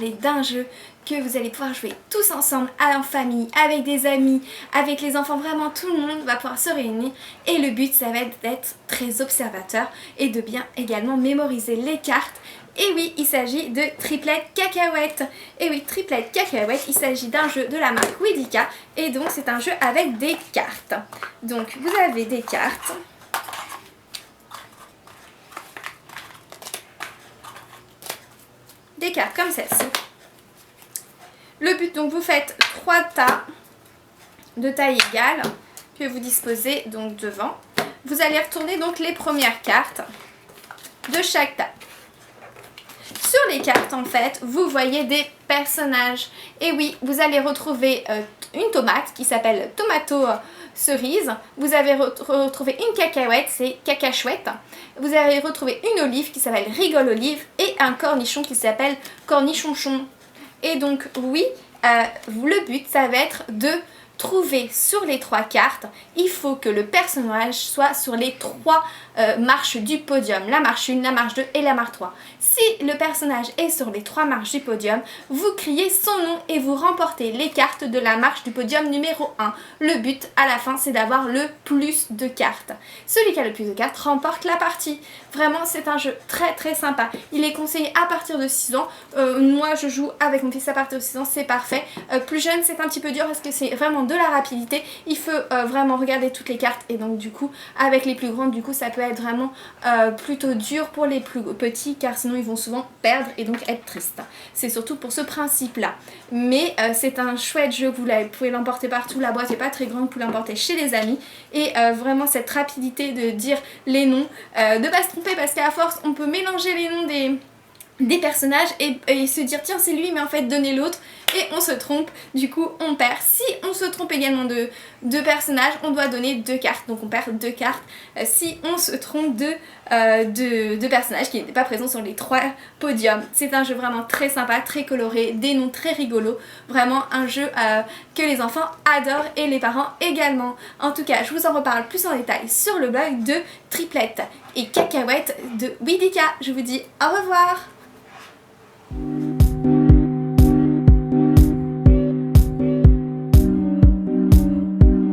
parler d'un jeu que vous allez pouvoir jouer tous ensemble, en famille, avec des amis, avec les enfants, vraiment tout le monde va pouvoir se réunir et le but ça va être d'être très observateur et de bien également mémoriser les cartes. Et oui, il s'agit de Triplet Cacahuète. Et oui, Triplet Cacahuète, il s'agit d'un jeu de la marque Widika et donc c'est un jeu avec des cartes. Donc vous avez des cartes. Des cartes comme celle-ci. Le but, donc vous faites 3 tas de taille égale que vous disposez donc devant. Vous allez retourner donc les premières cartes de chaque tas. Sur les cartes en fait, vous voyez des personnages. Et oui, vous allez retrouver une tomate qui s'appelle Tomato Cerise. Vous avez retrouvé une cacahuète, c'est Cacachouette. Vous allez retrouver une olive qui s'appelle Rigole Olive et un cornichon qui s'appelle Cornichonchon. Et donc oui, le but ça va être de trouver sur les 3 cartes, il faut que le personnage soit sur les 3 marches du podium, la marche 1, la marche 2 et la marche 3. Si le personnage est sur les 3 marches du podium, vous criez son nom et vous remportez les cartes de la marche du podium numéro 1. Le but à la fin c'est d'avoir le plus de cartes. Celui qui a le plus de cartes remporte la partie. Vraiment c'est un jeu très très sympa. Il est conseillé à partir de 6 ans. Moi je joue avec mon fils à partir de 6 ans, c'est parfait. Plus jeune c'est un petit peu dur parce que c'est vraiment de la rapidité. Il faut vraiment regarder toutes les cartes et donc du coup avec les plus grandes du coup ça peut être vraiment plutôt dur pour les plus petits car sinon ils vont souvent perdre et donc être tristes. C'est surtout pour ce principe là. Mais c'est un chouette jeu, vous pouvez l'emporter partout, la boîte n'est pas très grande, vous pouvez l'emporter chez les amis et vraiment cette rapidité de dire les noms, de ne pas se tromper parce qu'à force on peut mélanger les noms des personnages et se dire tiens c'est lui mais en fait donnez l'autre et on se trompe, du coup on perd. Si on se trompe également de personnages, on doit donner 2 cartes, donc on perd 2 cartes si on se trompe de personnages qui n'étaient pas présents sur les 3 podiums. C'est un jeu vraiment très sympa, très coloré, des noms très rigolos, vraiment un jeu que les enfants adorent et les parents également. En tout cas je vous en reparle plus en détail sur le blog de Triplet et Cacahuète de Widika. Je vous dis au revoir.